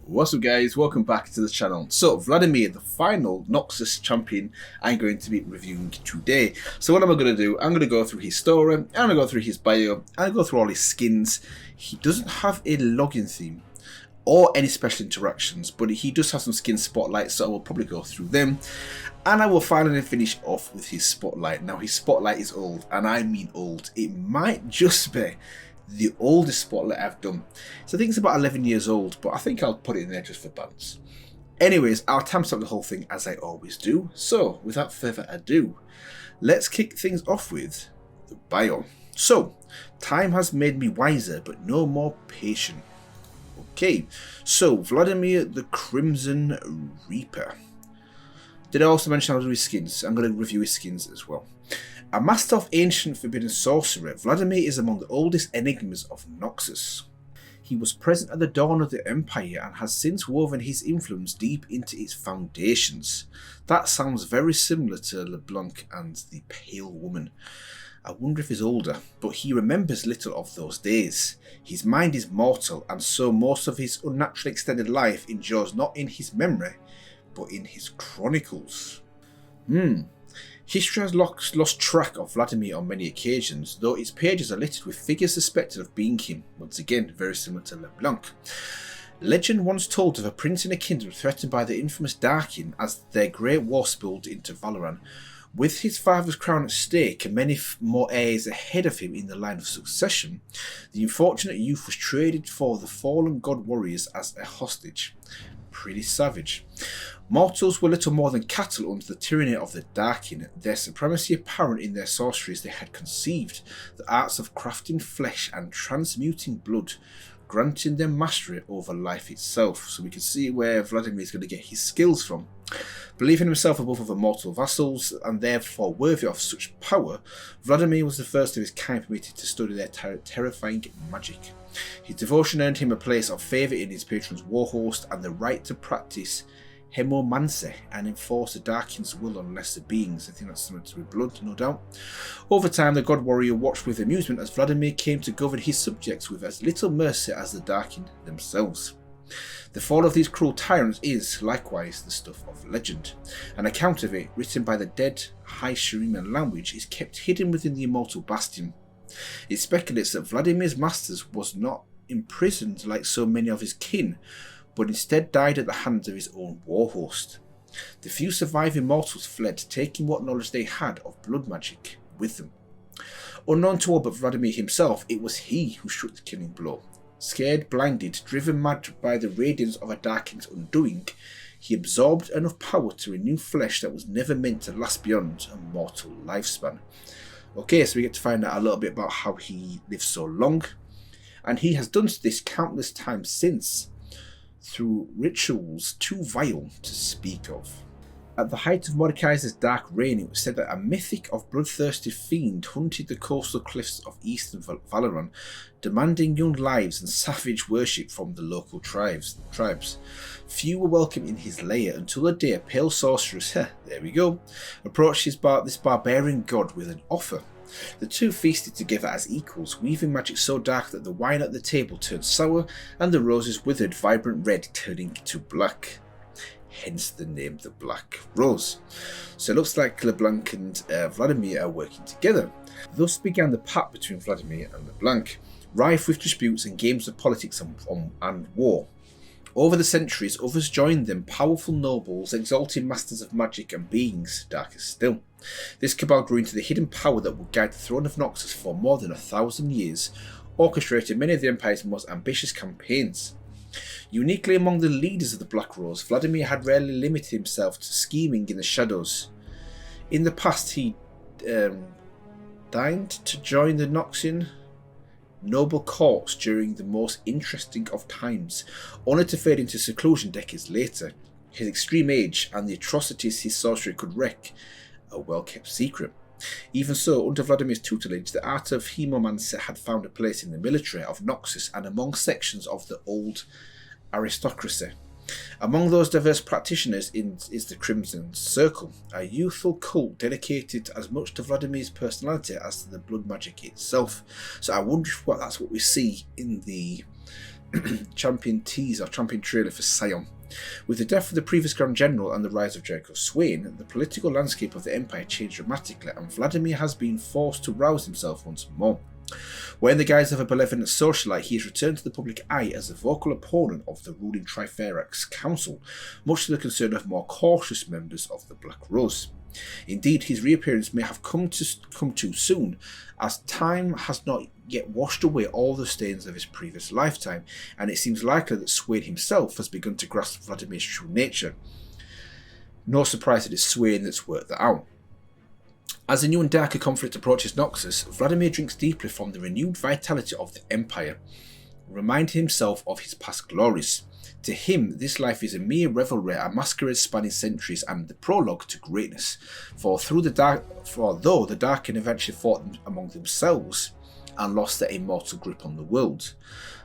What's up guys, welcome back to the channel. So Vladimir, the final Noxus champion, I'm going to be reviewing today. So what am I going to do? I'm going to go through his story, I'm going to go through his bio, and go through all his skins. He doesn't have a login theme or any special interactions, but he does have some skin spotlights, so I will probably go through them. And I will finally finish off with his spotlight. Now his spotlight is old, and I mean old. It might just be the oldest spotlight I've done. So I think it's about 11 years old, but I think I'll put it in there just for balance. Anyways, I'll timestamp the whole thing as I always do. So without further ado, let's kick things off with the bio. So, time has made me wiser, but no more patient. Okay, so Vladimir the Crimson Reaper. Did I also mention I'll do his skins? I'm going to review his skins as well. A master of ancient forbidden sorcery, Vladimir is among the oldest enigmas of Noxus. He was present at the dawn of the Empire and has since woven his influence deep into its foundations. That sounds very similar to LeBlanc and the Pale Woman. I wonder if he's older, but he remembers little of those days. His mind is mortal, and so most of his unnaturally extended life endures not in his memory, but in his chronicles. History has lost track of Vladimir on many occasions, though its pages are littered with figures suspected of being him, once again very similar to LeBlanc. Legend once told of a prince in a kingdom threatened by the infamous Darkin as their great war spilled into Valoran. With his father's crown at stake and many more heirs ahead of him in the line of succession, the unfortunate youth was traded for the fallen god warriors as a hostage. Pretty savage. Mortals were little more than cattle under the tyranny of the Darkin, their supremacy apparent in their sorceries they had conceived, the arts of crafting flesh and transmuting blood, granting them mastery over life itself. So we can see where Vladimir is going to get his skills from. Believing himself above other mortal vassals and therefore worthy of such power, Vladimir was the first of his kind permitted to study their terrifying magic. His devotion earned him a place of favour in his patron's warhost and the right to practice hemomancy and enforce the Darkin's will on lesser beings. I think that's something to do with blood, no doubt. Over time, the god warrior watched with amusement as Vladimir came to govern his subjects with as little mercy as the Darkin themselves. The fall of these cruel tyrants is, likewise, the stuff of legend. An account of it, written by the dead High Shuriman language, is kept hidden within the immortal bastion. It speculates that Vladimir's masters was not imprisoned like so many of his kin, but instead died at the hands of his own warhost. The few surviving mortals fled, taking what knowledge they had of blood magic with them. Unknown to all but Vladimir himself, it was he who struck the killing blow. Scared, blinded, driven mad by the radiance of a Darkin's undoing, he absorbed enough power to renew flesh that was never meant to last beyond a mortal lifespan. Okay, so we get to find out a little bit about how he lived so long, and he has done this countless times since, through rituals too vile to speak of. At the height of Mordekaiser's dark reign, it was said that a mythic of bloodthirsty fiend hunted the coastal cliffs of eastern Valoran, demanding young lives and savage worship from the local tribes. Few were welcome in his lair until the day a pale sorceress, there we go, approached this barbarian god with an offer. The two feasted together as equals, weaving magic so dark that the wine at the table turned sour and the roses withered, vibrant red turning to black. Hence the name the Black Rose. So it looks like LeBlanc and Vladimir are working together. Thus began the pact between Vladimir and LeBlanc, rife with disputes and games of politics and war. Over the centuries, others joined them, powerful nobles, exalted masters of magic and beings darker still. This cabal grew into the hidden power that would guide the throne of Noxus for more than 1,000 years, orchestrating many of the Empire's most ambitious campaigns. Uniquely among the leaders of the Black Rose, Vladimir had rarely limited himself to scheming in the shadows. In the past, he deigned to join the Noxian noble courts during the most interesting of times, only to fade into seclusion decades later. His extreme age and the atrocities his sorcery could wreak are well kept secret. Even so, under Vladimir's tutelage, the art of hemomancy had found a place in the military of Noxus and among sections of the old aristocracy. Among those diverse practitioners is the Crimson Circle, a youthful cult dedicated as much to Vladimir's personality as to the blood magic itself. So I wonder if that's what we see in the champion teaser, champion trailer for Sion. With the death of the previous Grand General and the rise of Jericho Swain, the political landscape of the Empire changed dramatically, and Vladimir has been forced to rouse himself once more. Wearing the guise of a benevolent socialite, he has returned to the public eye as a vocal opponent of the ruling Tripherax Council, much to the concern of more cautious members of the Black Rose. Indeed, his reappearance may have come too soon, as time has not yet washed away all the stains of his previous lifetime, and it seems likely that Swain himself has begun to grasp Vladimir's true nature. No surprise that it's Swain that's worked that out. As a new and darker conflict approaches Noxus, Vladimir drinks deeply from the renewed vitality of the Empire, reminding himself of his past glories. To him, this life is a mere revelry, a masquerade spanning centuries, and the prologue to greatness. For though the Darken eventually fought among themselves and lost their immortal grip on the world,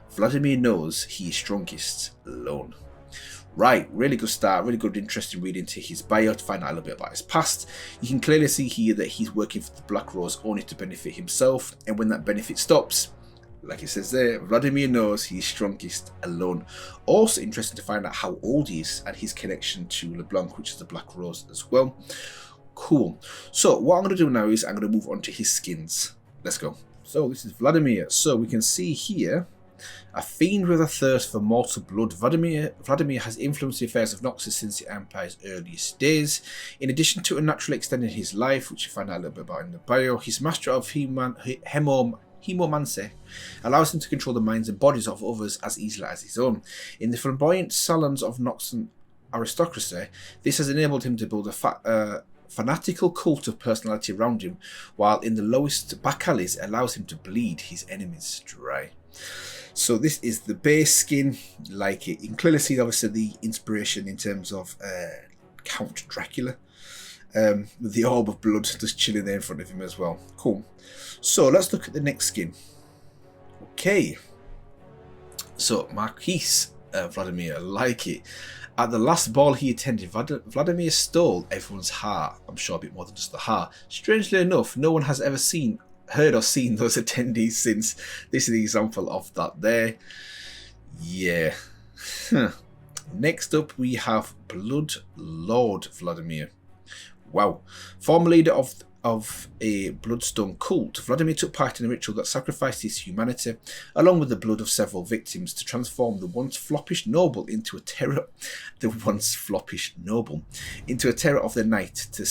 Vladimir knows he is strongest alone. Right, really good start, really good interesting read into his bio to find out a little bit about his past. You can clearly see here that he's working for the Black Rose only to benefit himself, and when that benefit stops, like it says there, Vladimir knows he's strongest alone. Also interesting to find out how old he is and his connection to LeBlanc, which is the Black Rose as well. Cool. So what I'm going to do now is I'm going to move on to his skins. Let's go. So this is Vladimir. So we can see here, a fiend with a thirst for mortal blood, Vladimir has influenced the affairs of Noxus since the Empire's earliest days. In addition to naturally extending his life, which you find out a little bit about in the bio, his master of hemomancy allows him to control the minds and bodies of others as easily as his own. In the flamboyant salons of Noxan aristocracy, this has enabled him to build a fanatical cult of personality around him, while in the lowest back alleys it allows him to bleed his enemies dry. So this is the base skin, like it. You can clearly see obviously the inspiration in terms of Count Dracula, with the orb of blood just chilling there in front of him as well. Cool. So let's look at the next skin. Okay. So Marquise Vladimir, like it. At the last ball he attended, Vladimir stole everyone's heart. I'm sure a bit more than just the heart. Strangely enough, no one has ever heard or seen those attendees since. This is the example of that there. Yeah. Next up we have Blood Lord Vladimir. Wow. Former leader of a bloodstone cult, Vladimir took part in a ritual that sacrificed his humanity, along with the blood of several victims, to transform the once floppish noble into a terror. Into a terror of the night, to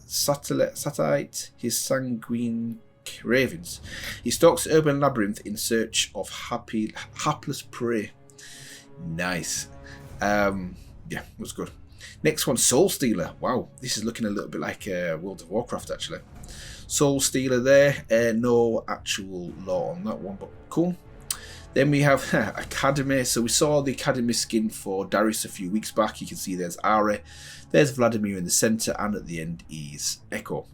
satiate his sanguine cravings. He stalks the urban labyrinth in search of hapless prey. Nice. Yeah, it was good. Next one, Soul Stealer. Wow, this is looking a little bit like World of Warcraft actually. Soul Stealer there. No actual lore on that one, but cool. Then we have Academy. So we saw the Academy skin for Darius a few weeks back. You can see there's Ari, there's Vladimir in the centre, and at the end is Echo.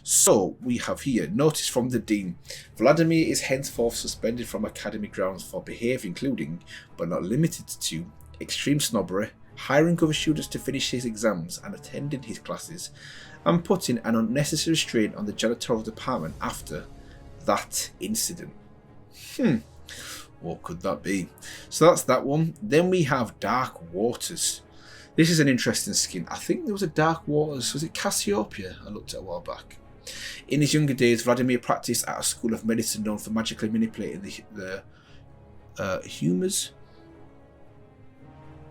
So we have here, notice from the Dean, Vladimir is henceforth suspended from Academy grounds for behaviour including, but not limited to, extreme snobbery, hiring other students to finish his exams and attending his classes, and putting an unnecessary strain on the janitorial department after that incident. What could that be? So that's that one. Then we have Dark Waters. This is an interesting skin. I think there was a Dark Waters, was it Cassiopeia? I looked at a while back. In his younger days, Vladimir practiced at a school of medicine known for magically manipulating the humours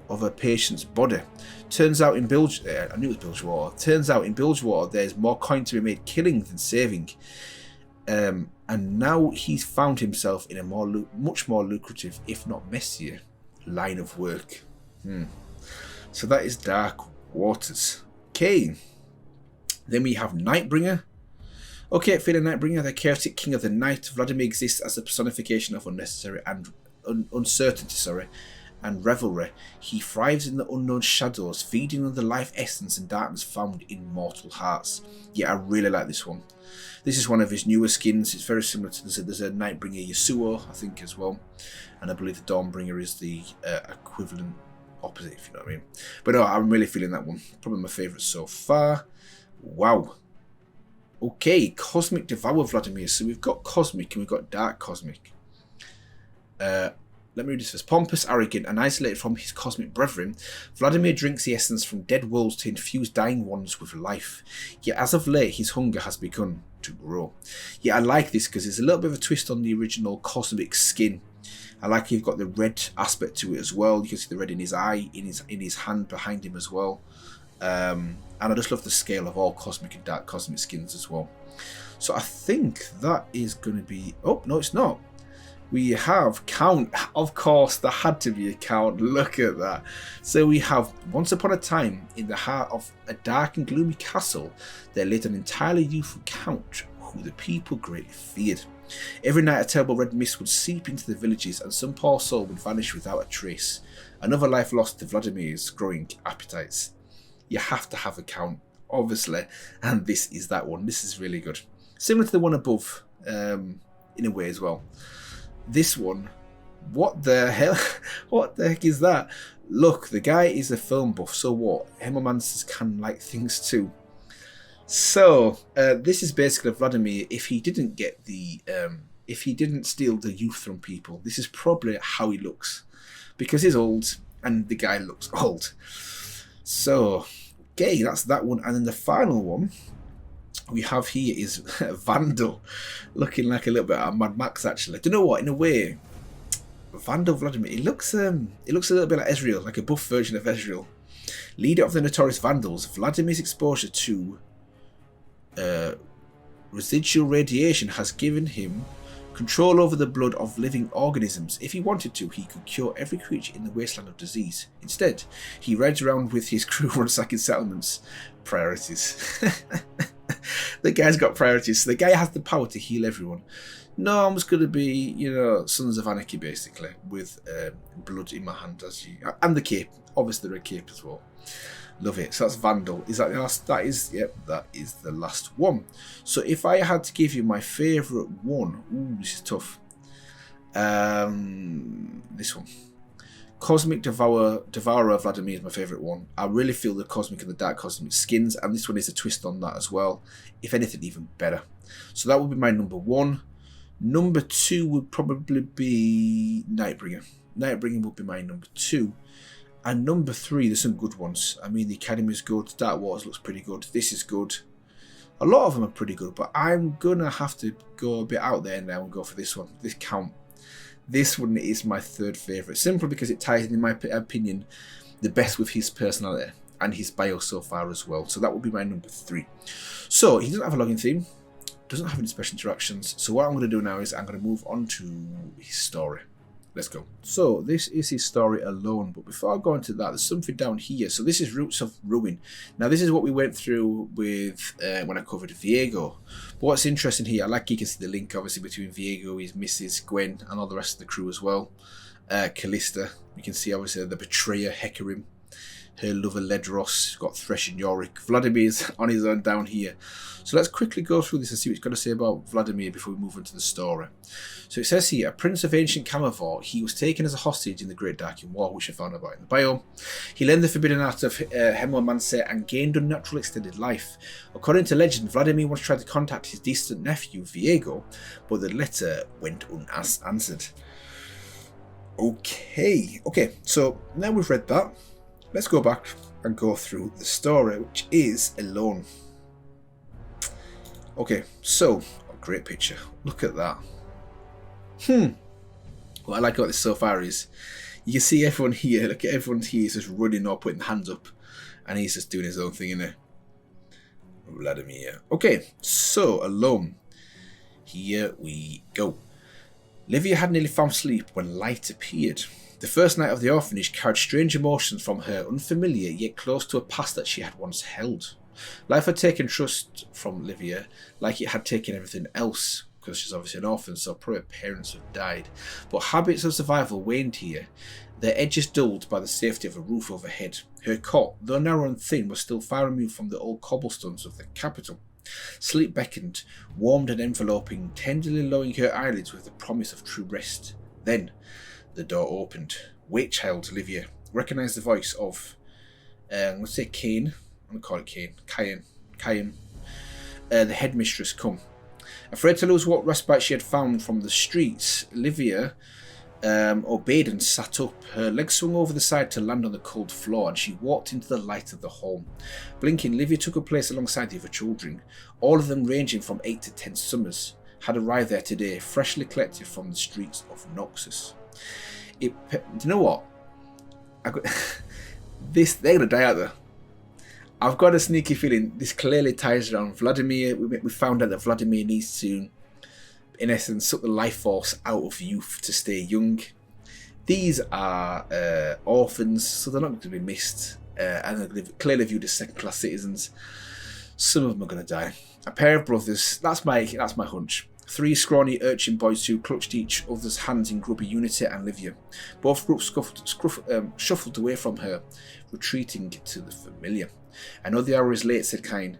of a patient's body. Turns out in Bilgewater, I knew it was Bilgewater. Turns out in Bilgewater there's more coin to be made killing than saving. And now he's found himself in a much more lucrative, if not messier, line of work. So that is Dark Waters. Okay. Then we have Nightbringer. Okay, feeling Nightbringer, the chaotic king of the night. Vladimir exists as a personification of unnecessary and uncertainty, and revelry. He thrives in the unknown shadows, feeding on the life essence and darkness found in mortal hearts. Yeah, I really like this one. This is one of his newer skins. It's very similar to there's a Nightbringer Yasuo, I think, as well. And I believe the Dawnbringer is the equivalent opposite, if you know what I mean. But no, I'm really feeling that one. Probably my favourite so far. Wow. Okay, Cosmic Devour Vladimir. So we've got Cosmic and we've got Dark Cosmic. let me read this first. Pompous, arrogant, and isolated from his cosmic brethren, Vladimir drinks the essence from dead worlds to infuse dying ones with life. Yet as of late, his hunger has begun to grow. Yeah, I like this because there's a little bit of a twist on the original cosmic skin. I like you've got the red aspect to it as well. You can see the red in his eye, in his hand behind him as well. And I just love the scale of all cosmic and dark cosmic skins as well. So I think that is going to be... Oh, no, it's not. We have Count. Of course, there had to be a Count. Look at that. So we have, once upon a time, in the heart of a dark and gloomy castle, there lived an entirely youthful Count who the people greatly feared. Every night a terrible red mist would seep into the villages and some poor soul would vanish without a trace. Another life lost to Vladimir's growing appetites. You have to have a Count, obviously, and this is that one. This is really good. Similar to the one above, in a way as well. This one, what the hell? What the heck is that? Look, the guy is a film buff, so what? Hemomancers can like things too. So, this is basically Vladimir. If he didn't get the, if he didn't steal the youth from people, this is probably how he looks. Because he's old, and the guy looks old. So, okay, that's that one. And then the final one we have here is Vandal, looking like a little bit of Mad Max actually. Do you know what? In a way, Vandal Vladimir, it looks a little bit like Ezreal, like a buff version of Ezreal. Leader of the notorious Vandals, Vladimir's exposure to residual radiation has given him control over the blood of living organisms. If he wanted to, he could cure every creature in the wasteland of disease. Instead, he rides around with his crew ransacking settlements. Priorities. The guy's got priorities. So the guy has the power to heal everyone. No, I'm just going to be, you know, Sons of Anarchy, basically, with blood in my hand. And the cape. Obviously, the red cape as well. Love it. So that's Vandal. Is that the last? That is, yep, that is the last one. So if I had to give you my favourite one, ooh, this is tough. This one. Cosmic Devourer Vladimir is my favourite one. I really feel the Cosmic and the Dark Cosmic skins, and this one is a twist on that as well. If anything, even better. So that would be my number one. Number two would probably be Nightbringer. Nightbringer would be my number two. And number three, there's some good ones. I mean, the Academy is good. Dark Waters looks pretty good. This is good. A lot of them are pretty good, but I'm going to have to go a bit out there now and go for this one. This Count. This one is my third favourite, simply because it ties in my opinion, the best with his personality and his bio so far as well. So that would be my number three. So he doesn't have a login theme, doesn't have any special interactions. So what I'm going to do now is I'm going to move on to his story. Let's go. So this is his story alone, but before I go into that, there's something down here. So this is Roots of Ruin. Now this is what we went through with when I covered Viego. But what's interesting here, I like you can see the link obviously between Viego, his missus, Gwen, and all the rest of the crew as well. Callista, you can see obviously the betrayer, Hecarim, her lover Ledros, got Thresh and Yorick. Vladimir's on his own down here. So let's quickly go through this and see what it's got to say about Vladimir before we move on to the story. So it says here, a prince of ancient Camavor, he was taken as a hostage in the Great Darkin War, which I found about in the bio. He learned the forbidden art of Hemomancy and gained unnatural extended life. According to legend, Vladimir once tried to contact his distant nephew, Viego, but the letter went unanswered. Okay, so now we've read that, let's go back and go through the story, which is Alone. Okay, so, a great picture. Look at that. What I like about this so far is, you can see everyone here, look at everyone here, he's just running up, putting hands up, and he's just doing his own thing, innit? Vladimir. Okay, so, Alone. Here we go. Livia had nearly found sleep when light appeared. The first night of the orphanage carried strange emotions from her, unfamiliar yet close to a past that she had once held. Life had taken trust from Livia, like it had taken everything else, because she's obviously an orphan, so probably her parents have died. But habits of survival waned here, their edges dulled by the safety of a roof overhead. Her cot, though narrow and thin, was still far removed from the old cobblestones of the capital. Sleep beckoned, warmed and enveloping, tenderly lowering her eyelids with the promise of true rest. Then the door opened. Wait, child, Livia recognised the voice of, let's say Cain. I'm going to call it Cain. The headmistress come. Afraid to lose what respite she had found from the streets, Livia obeyed and sat up. Her legs swung over the side to land on the cold floor, and she walked into the light of the home. Blinking, Livia took her place alongside the other children. All of them, ranging from 8 to 10 summers, had arrived there today, freshly collected from the streets of Noxus. Do you know what? They're gonna die out there. I've got a sneaky feeling this clearly ties around Vladimir. We found out that Vladimir needs to, in essence, suck the life force out of youth to stay young. These are orphans, so they're not going to be missed, and they're clearly viewed as second-class citizens. Some of them are going to die. A pair of brothers. That's my hunch. 3 scrawny urchin boys who clutched each other's hands in grubby unity and Livia. Both groups shuffled away from her, retreating to the familiar. I know the hour is late, said Cain.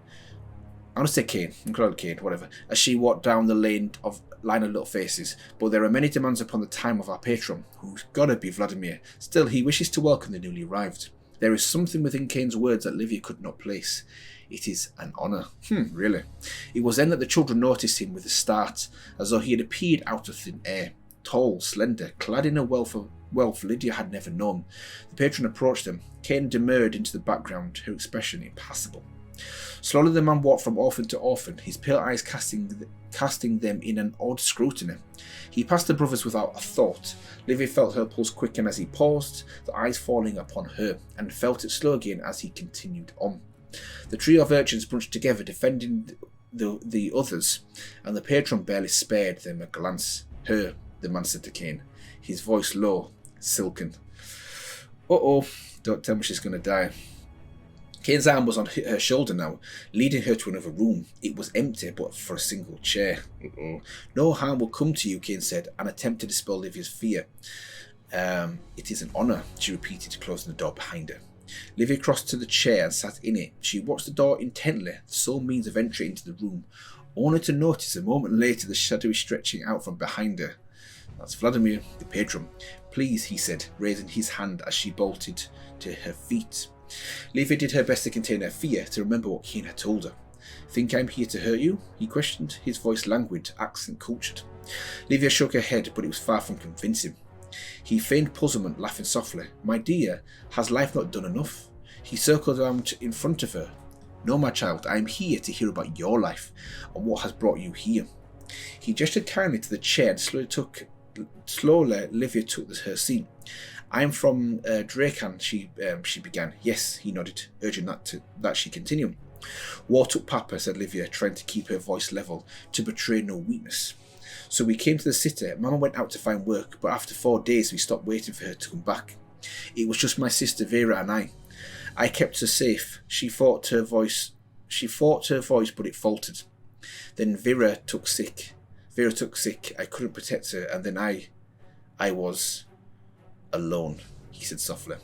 I'm going to say Kane. I'm calling it Kane, whatever. As she walked down the line of little faces. But there are many demands upon the time of our patron, who's got to be Vladimir. Still, he wishes to welcome the newly arrived. There is something within Kane's words that Livia could not place. It is an honour. Really? It was then that the children noticed him with a start, as though he had appeared out of thin air. Tall, slender, clad in a wealth Lydia had never known. The patron approached them. Kane demurred into the background, her expression impassible. Slowly the man walked from orphan to orphan, his pale eyes casting them in an odd scrutiny. He passed the brothers without a thought. Livia felt her pulse quicken as he paused, the eyes falling upon her, and felt it slow again as he continued on. The trio of urchins bunched together, defending the others, and the patron barely spared them a glance. Her, the man said to Kane, his voice low, silken. Uh-oh, don't tell me she's going to die. Kane's arm was on her shoulder now, leading her to another room. It was empty, but for a single chair. Uh-oh. No harm will come to you, Kane said, and attempted to dispel Livia's fear. It is an honour, she repeated, closing the door behind her. Livia crossed to the chair and sat in it. She watched the door intently, the sole means of entry into the room, only to notice a moment later the shadowy stretching out from behind her. That's Vladimir, the patron. Please, he said, raising his hand as she bolted to her feet. Livia did her best to contain her fear, to remember what Kane had told her. Think I'm here to hurt you? He questioned, his voice languid, accent cultured. Livia shook her head, but it was far from convincing. He feigned puzzlement, laughing softly. My dear, has life not done enough? He circled around in front of her. No, my child, I am here to hear about your life, and what has brought you here. He gestured kindly to the chair and slowly Livia took her seat. I am from Drakan, she began. Yes, he nodded, urging that she continue. War took Papa, said Livia, trying to keep her voice level, to betray no weakness. So we came to the city. Mama went out to find work, but after 4 days we stopped waiting for her to come back. It was just my sister Vera and I. I kept her safe. She fought her voice, but it faltered. Then Vera took sick. I couldn't protect her, and then I was alone, he said softly.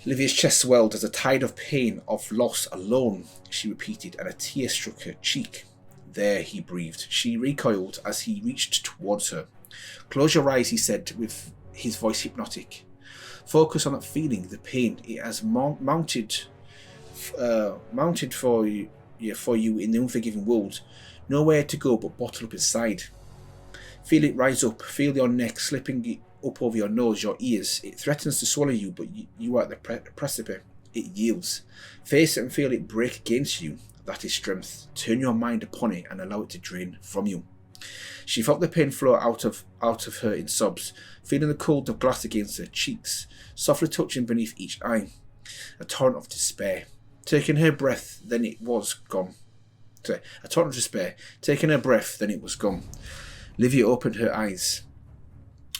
Livia's chest swelled as a tide of pain, of loss, alone, she repeated, and a tear struck her cheek. There, he breathed. She recoiled as he reached towards her. Close your eyes, he said, with his voice hypnotic. Focus on that feeling, the pain. It has mounted for you in the unforgiving world. Nowhere to go but bottled up inside. Feel it rise up. Feel your neck slipping up over your nose, your ears. It threatens to swallow you, but you are at the precipice. It yields. Face it and feel it break against you. That is strength. Turn your mind upon it and allow it to drain from you. She felt the pain flow out of her in sobs, feeling the cold of glass against her cheeks, softly touching beneath each eye. A torrent of despair. Taking her breath, then it was gone. A torrent of despair. Taking her breath, then it was gone. Livia opened her eyes.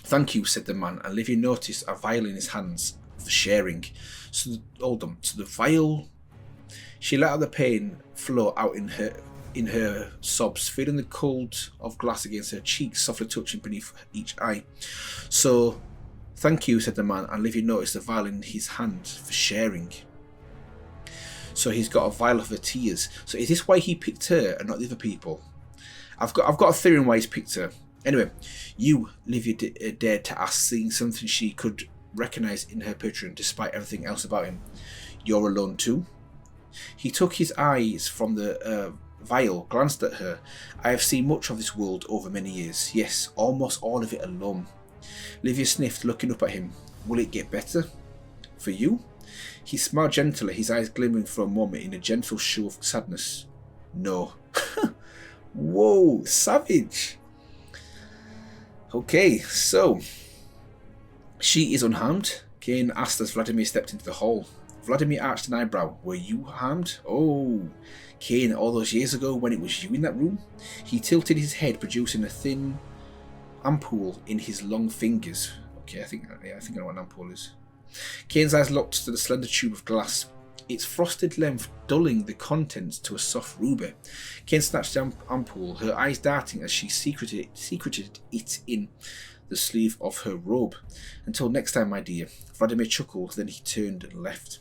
Thank you, said the man, and Livia noticed a vial in his hands for sharing. So the vial. She let out the pain flow out in her sobs, feeling the cold of glass against her cheeks, softly touching beneath each eye. So, thank you, said the man, and Livia noticed the vial in his hand for sharing. So he's got a vial of her tears. So is this why he picked her and not the other people? I've got a theory on why he's picked her. Anyway, Livia dared to ask, seeing something she could recognise in her patron, despite everything else about him. You're alone too? He took his eyes from the vial, glanced at her. I have seen much of this world over many years. Yes, almost all of it alone. Livia sniffed, looking up at him. Will it get better? For you? He smiled gently, his eyes glimmering for a moment in a gentle show of sadness. No. Whoa, savage. Okay, so she is unharmed, Kane asked as Vladimir stepped into the hall. Vladimir arched an eyebrow. Were you harmed? Oh, Kane, all those years ago when it was you in that room? He tilted his head, producing a thin ampoule in his long fingers. Okay, I think I know what an ampoule is. Kane's eyes locked to the slender tube of glass, its frosted length dulling the contents to a soft ruby. Kane snatched the ampoule, her eyes darting as she secreted it in the sleeve of her robe. Until next time, my dear. Vladimir chuckled, then he turned and left.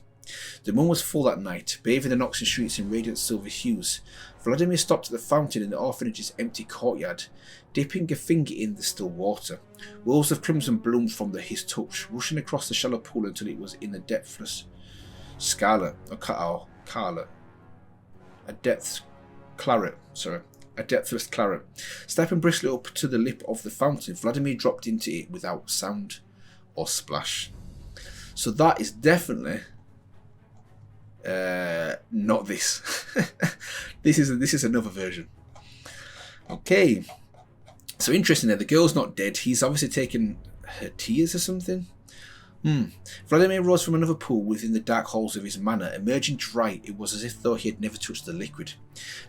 The moon was full that night, bathing the Noxian streets in radiant silver hues. Vladimir stopped at the fountain in the orphanage's empty courtyard, dipping a finger in the still water. Wells of crimson bloomed from his touch, rushing across the shallow pool until it was in a depthless scarlet, a depthless claret. Stepping briskly up to the lip of the fountain, Vladimir dropped into it without sound or splash. So that is definitely not this. This is another version. Okay. So interesting there, the girl's not dead. He's obviously taken her tears or something. Vladimir rose from another pool within the dark halls of his manor. Emerging dry, it was as if though he had never touched the liquid.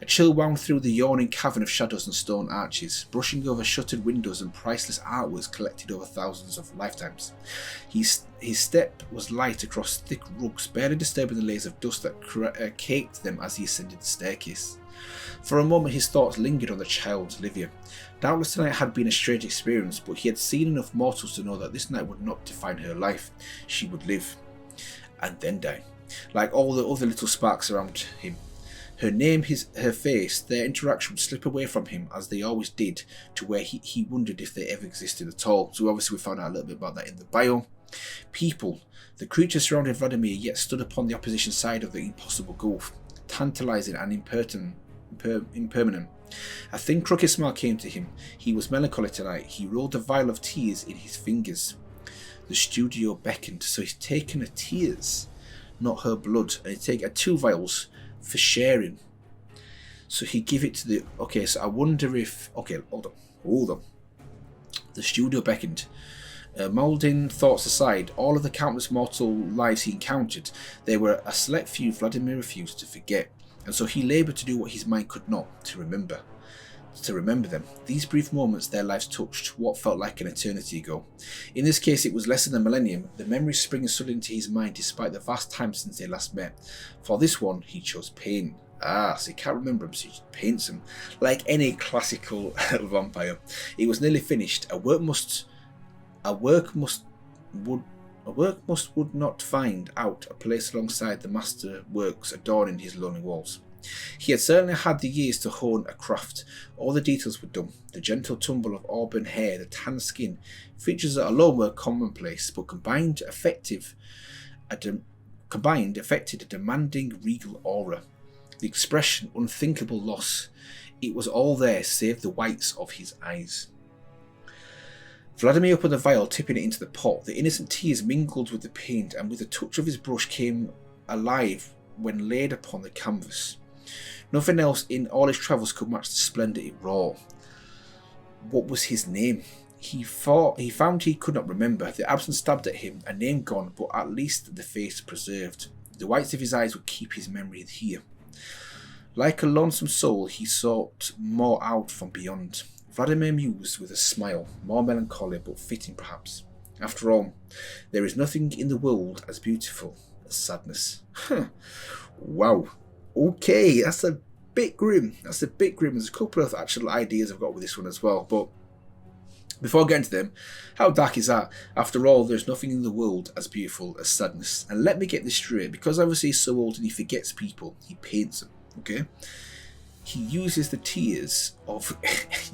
A chill wound through the yawning cavern of shadows and stone arches, brushing over shuttered windows and priceless artworks collected over thousands of lifetimes. His step was light across thick rugs, barely disturbing the layers of dust that caked them as he ascended the staircase. For a moment his thoughts lingered on the child, Livia. Doubtless tonight had been a strange experience, but he had seen enough mortals to know that this night would not define her life. She would live, and then die, like all the other little sparks around him. Her name, her face, their interaction would slip away from him as they always did, to where he wondered if they ever existed at all. So obviously we found out a little bit about that in the bio. People, the creatures surrounding Vladimir, yet stood upon the opposition side of the impossible gulf, tantalizing and impermanent. A thin crooked smile came to him. He was melancholy tonight. He rolled a vial of tears in his fingers. The studio beckoned, so he's taken her tears, not her blood, and he'd taken 2 vials for sharing. So he give it to the... Okay, so I wonder if... Okay, hold on. The studio beckoned. Moulding thoughts aside, all of the countless mortal lives he encountered, there were a select few Vladimir refused to forget. And so he laboured to do what his mind could not, to remember them. These brief moments their lives touched what felt like an eternity ago. In this case it was less than a millennium, the memories springing suddenly into his mind despite the vast time since they last met. For this one he chose pain. So he can't remember him, so he paints him. Like any classical vampire. It was nearly finished. A work must would not find out a place alongside the master works adorning his lonely walls. He had certainly had the years to hone a craft. All the details were done. The gentle tumble of auburn hair, the tan skin, features that alone were commonplace, but combined affected a demanding regal aura. The expression, unthinkable loss. It was all there save the whites of his eyes. Vladimir opened the vial, tipping it into the pot. The innocent tears mingled with the paint, and with a touch of his brush came alive when laid upon the canvas. Nothing else in all his travels could match the splendour it wrought. What was his name? He found he could not remember. The absence stabbed at him, a name gone, but at least the face preserved. The whites of his eyes would keep his memory here. Like a lonesome soul, he sought more out from beyond. Vladimir mused with a smile, more melancholy but fitting perhaps. After all, there is nothing in the world as beautiful as sadness. Wow. Okay, that's a bit grim. There's a couple of actual ideas I've got with this one as well, but before getting to them, how dark is that? After all, there's nothing in the world as beautiful as sadness. And let me get this straight, because obviously he's so old and he forgets people, he paints them, okay? He uses the tears of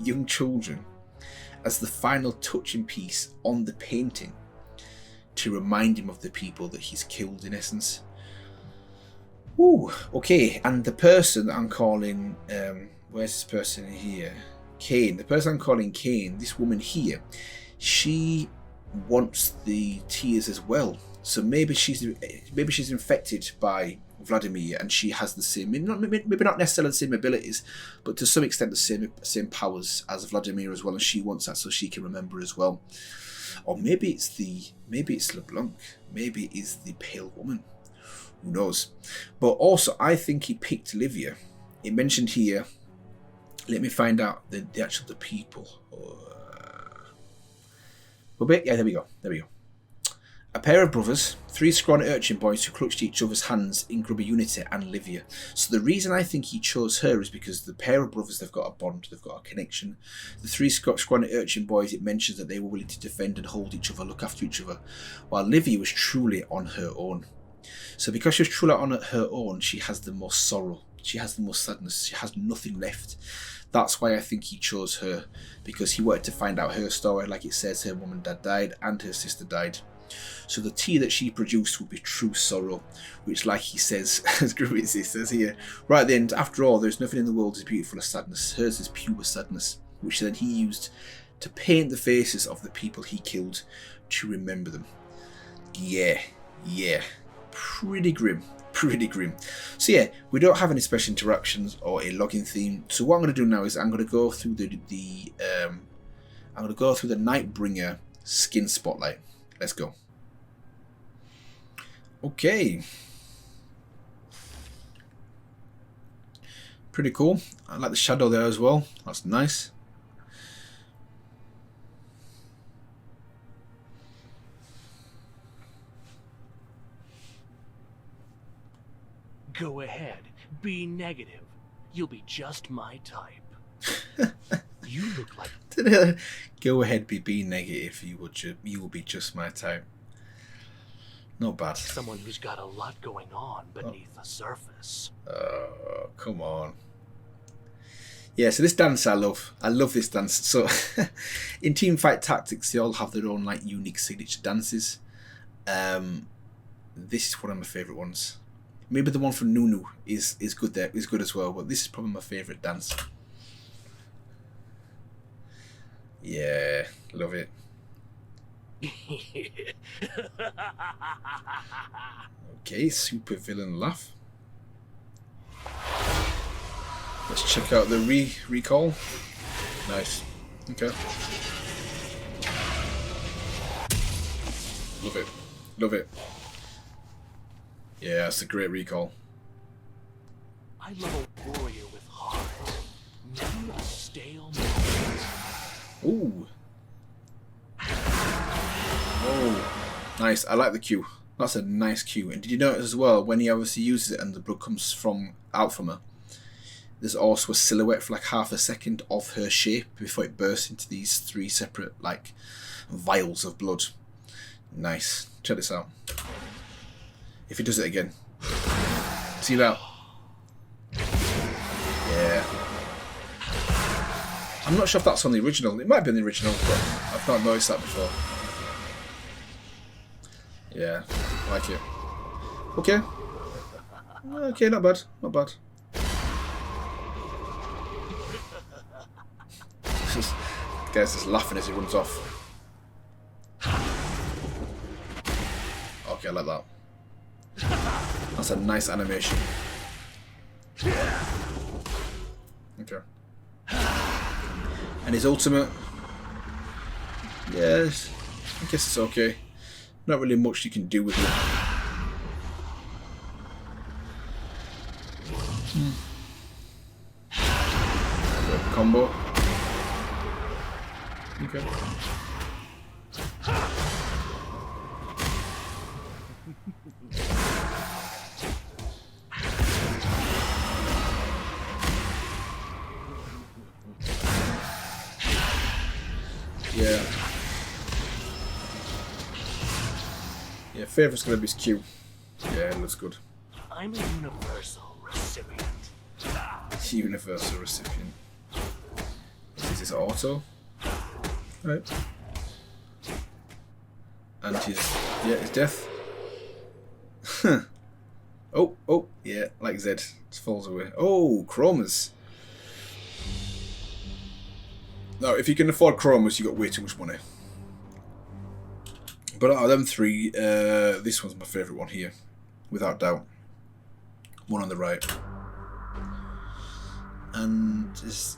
young children as the final touching piece on the painting to remind him of the people that he's killed, in essence. Ooh, okay, and the person that I'm calling, where's this person here? Kane. The person I'm calling Kane, this woman here, she wants the tears as well. So maybe she's infected by Vladimir, and she has the same, maybe not necessarily the same abilities, but to some extent the same powers as Vladimir as well, and she wants that so she can remember as well. Or maybe it's LeBlanc, maybe it's the Pale Woman. Who knows? But also, I think he picked Livia. It mentioned here. Let me find out the people. Yeah, there we go. A pair of brothers, 3 scrawny urchin boys who clutched each other's hands in grubby unity, and Livia. So the reason I think he chose her is because the pair of brothers, they've got a bond, they've got a connection. The 3 scrawny urchin boys, it mentions that they were willing to defend and hold each other, look after each other, while Livia was truly on her own. So because she was truly on her own, she has the most sorrow, she has the most sadness, she has nothing left. That's why I think he chose her, because he wanted to find out her story. Like it says, her mum and dad died and her sister died. So the tea that she produced would be true sorrow, which, like he says, as Gruitzy says here, right at the end, after all, there's nothing in the world as beautiful as sadness. Hers is pure sadness, which then he used to paint the faces of the people he killed to remember them. Yeah. Pretty grim. So yeah, we don't have any special interactions or a login theme. So what I'm going to do now is I'm going to go through the Nightbringer skin spotlight. Let's go. Okay. Pretty cool. I like the shadow there as well. That's nice. Go ahead, be negative. You'll be just my type. You look like... Go ahead, be negative. You will be just my type. Not bad. Someone who's got a lot going on beneath the surface. Oh, come on. Yeah, so this dance I love. I love this dance. So, in Teamfight Tactics, they all have their own like unique signature dances. This is one of my favourite ones. Maybe the one from Nunu is good there, is good as well, but this is probably my favourite dance. Yeah, love it. Okay, super villain laugh. Let's check out the recall. Nice. Okay. Love it. Yeah, it's a great recall. I love a warrior with heart, never a stale moment. Ooh. Oh, nice. I like the Q. That's a nice Q. And did you notice as well, when he obviously uses it and the blood comes out from her, there's also a silhouette for like half a second of her shape before it bursts into these 3 separate like vials of blood. Nice. Check this out. If he does it again. See that? Yeah. I'm not sure if that's on the original. It might be on the original, but I've not noticed that before. Yeah, I like it. Okay. Okay, not bad. Not bad. The guy's just laughing as he runs off. Okay, I like that. That's a nice animation. Okay. And his ultimate. Yes, I guess it's okay. Not really much you can do with it. Combo. Okay. Yeah. Yeah, favourite's gonna be his Q. Yeah, it looks good. I'm a universal recipient. Universal recipient. Is this auto? Right. And his death. oh, yeah, like Zed. Just falls away. Oh, Chromas. No, if you can afford Chromas, you got way too much money. But out of them three, this one's my favourite one here, without doubt. One on the right. And is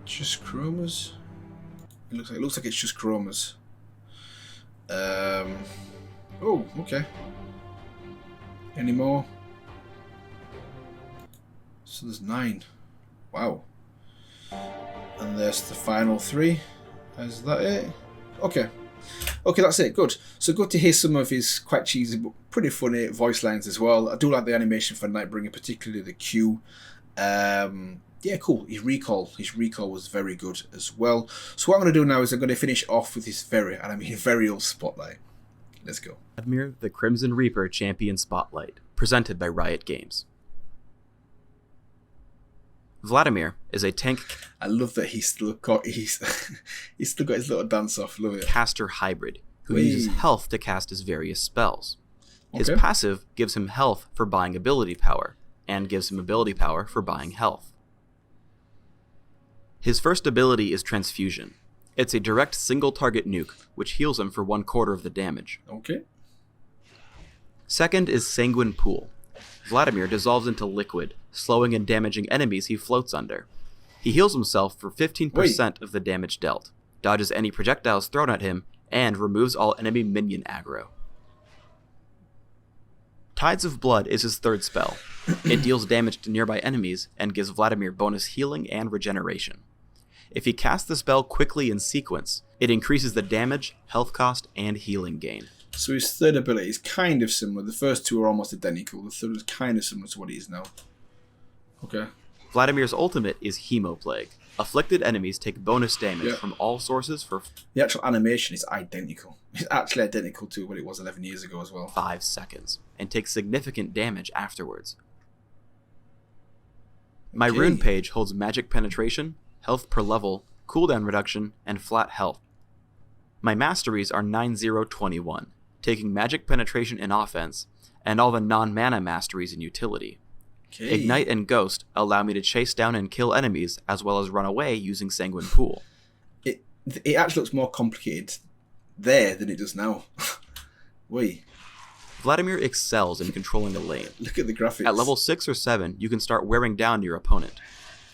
just chromas? It looks like it's just chromas. Oh, okay. Any more? So there's 9. Wow. And there's the final 3. Is that it? Okay. Okay, that's it. Good. So good to hear some of his quite cheesy but pretty funny voice lines as well. I do like the animation for Nightbringer, particularly the Q. Yeah, cool. His recall was very good as well. So what I'm going to do now is I'm going to finish off with his very old spotlight. Let's go. Vladimir, the Crimson Reaper Champion Spotlight, presented by Riot Games. Vladimir is a tank. I love that he's still got his little dance off. Love it. Caster hybrid who uses health to cast his various spells. His passive gives him health for buying ability power, and gives him ability power for buying health. His first ability is Transfusion. It's a direct single target nuke, which heals him for 1/4 of the damage. Okay. Second is Sanguine Pool. Vladimir dissolves into liquid, slowing and damaging enemies he floats under. He heals himself for 15% of the damage dealt, dodges any projectiles thrown at him, and removes all enemy minion aggro. Tides of Blood is his third spell. It deals damage to nearby enemies and gives Vladimir bonus healing and regeneration. If he casts the spell quickly in sequence, it increases the damage, health cost, and healing gain. So his third ability is kind of similar. The first two are almost identical. The third is kind of similar to what he is now. Okay. Vladimir's ultimate is Hemoplague. Afflicted enemies take bonus damage from all sources for... The actual animation is identical. It's actually identical to what it was 11 years ago as well. 5 seconds, and take significant damage afterwards. My rune page holds magic penetration, health per level, cooldown reduction, and flat health. My masteries are 9-0-21, taking magic penetration in offense, and all the non-mana masteries in utility. Ignite and Ghost allow me to chase down and kill enemies, as well as run away using Sanguine Pool. It actually looks more complicated there than it does now. Wait. Vladimir excels in controlling a lane. Look at the graphics. At level 6 or 7, you can start wearing down your opponent.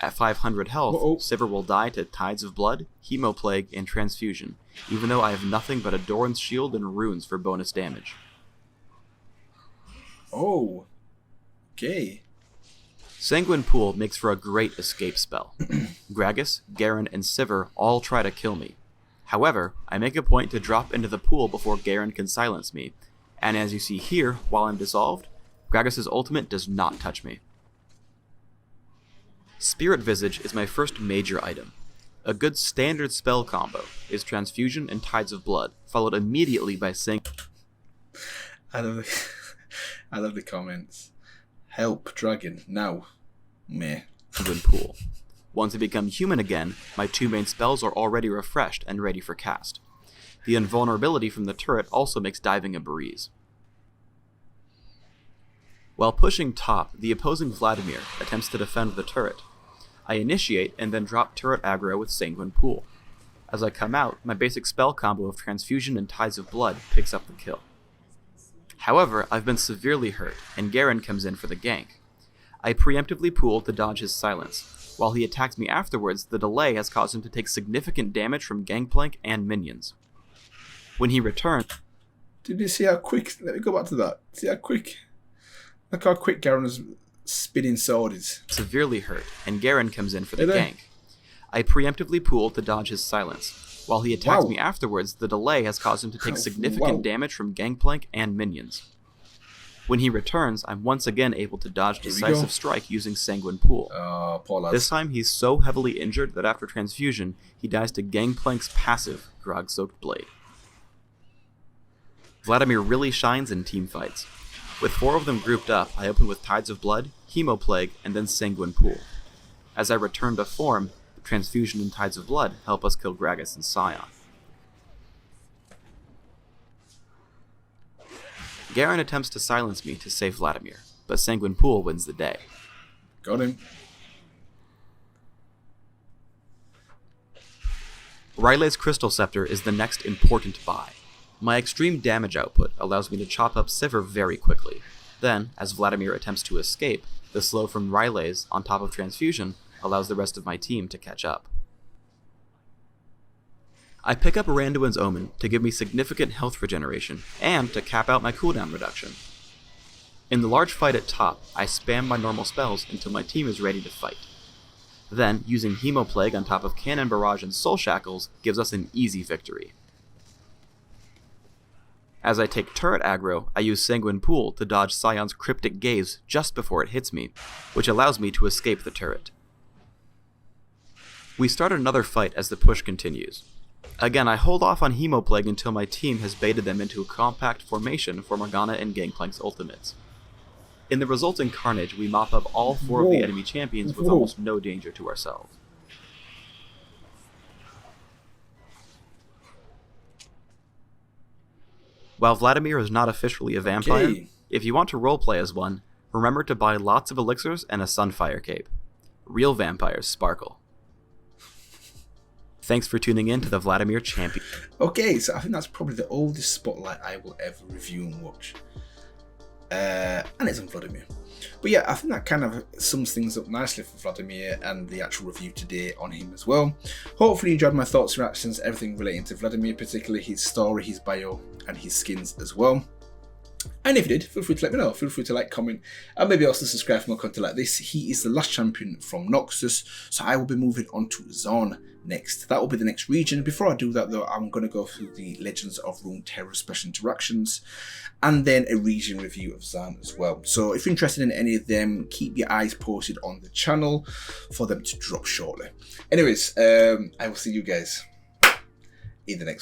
At 500 health, Sivir will die to Tides of Blood, Hemoplague, and Transfusion, even though I have nothing but a Doran's Shield and runes for bonus damage. Oh. Okay. Sanguine Pool makes for a great escape spell. Gragas, Garen, and Sivir all try to kill me. However, I make a point to drop into the pool before Garen can silence me, and as you see here, while I'm dissolved, Gragas' ultimate does not touch me. Spirit Visage is my first major item. A good standard spell combo is Transfusion and Tides of Blood, followed immediately by I love the comments. Help, dragon, now. Meh. Sanguine Pool. Once I become human again, my 2 main spells are already refreshed and ready for cast. The invulnerability from the turret also makes diving a breeze. While pushing top, the opposing Vladimir attempts to defend the turret. I initiate and then drop turret aggro with Sanguine Pool. As I come out, my basic spell combo of Transfusion and Tides of Blood picks up the kill. However, I've been severely hurt, and Garen comes in for the gank. I preemptively pool to dodge his silence. While he attacks me afterwards, the delay has caused him to take significant damage from Gangplank and minions. When he returns... Did you see how quick... Let me go back to that. See how quick... Look how quick Garen's spinning sword is. Severely hurt, and Garen comes in for the gank. I preemptively pool to dodge his silence. While he attacks me afterwards, the delay has caused him to take significant damage from Gangplank and minions. When he returns, I'm once again able to dodge Decisive Strike using Sanguine Pool. Poor lads. This time he's so heavily injured that after Transfusion, he dies to Gangplank's passive, Grog-Soaked Blade. Vladimir really shines in team fights. With 4 of them grouped up, I open with Tides of Blood, Hemoplague, and then Sanguine Pool. As I return to form, Transfusion and Tides of Blood help us kill Gragas and Scion. Garen attempts to silence me to save Vladimir, but Sanguine Pool wins the day. Got him. Riley's Crystal Scepter is the next important buy. My extreme damage output allows me to chop up Sivir very quickly. Then, as Vladimir attempts to escape, the slow from Rylays on top of Transfusion allows the rest of my team to catch up. I pick up Randuin's Omen to give me significant health regeneration, and to cap out my cooldown reduction. In the large fight at top, I spam my normal spells until my team is ready to fight. Then, using Hemoplague on top of Cannon Barrage and Soul Shackles gives us an easy victory. As I take turret aggro, I use Sanguine Pool to dodge Scion's Cryptic Gaze just before it hits me, which allows me to escape the turret. We start another fight as the push continues. Again, I hold off on Hemoplague until my team has baited them into a compact formation for Morgana and Gangplank's ultimates. In the resulting carnage, we mop up all 4 of the enemy champions with almost no danger to ourselves. While Vladimir is not officially a vampire, if you want to roleplay as one, remember to buy lots of elixirs and a Sunfire cape. Real vampires sparkle. Thanks for tuning in to the Vladimir Champion. Okay, so I think that's probably the oldest spotlight I will ever review and watch. And it's on Vladimir. But yeah, I think that kind of sums things up nicely for Vladimir and the actual review today on him as well. Hopefully you enjoyed my thoughts, reactions, everything relating to Vladimir, particularly his story, his bio, and his skins as well. And if you did, feel free to let me know. Feel free to like, comment, and maybe also subscribe for more content like this. He is the last champion from Noxus, so I will be moving on to Zaun next. That will be the next region. Before I do that though, I'm going to go through the Legends of Runeterra special interactions, and then a region review of Zaun as well. So if you're interested in any of them, keep your eyes posted on the channel for them to drop shortly. Anyways, I will see you guys in the next one.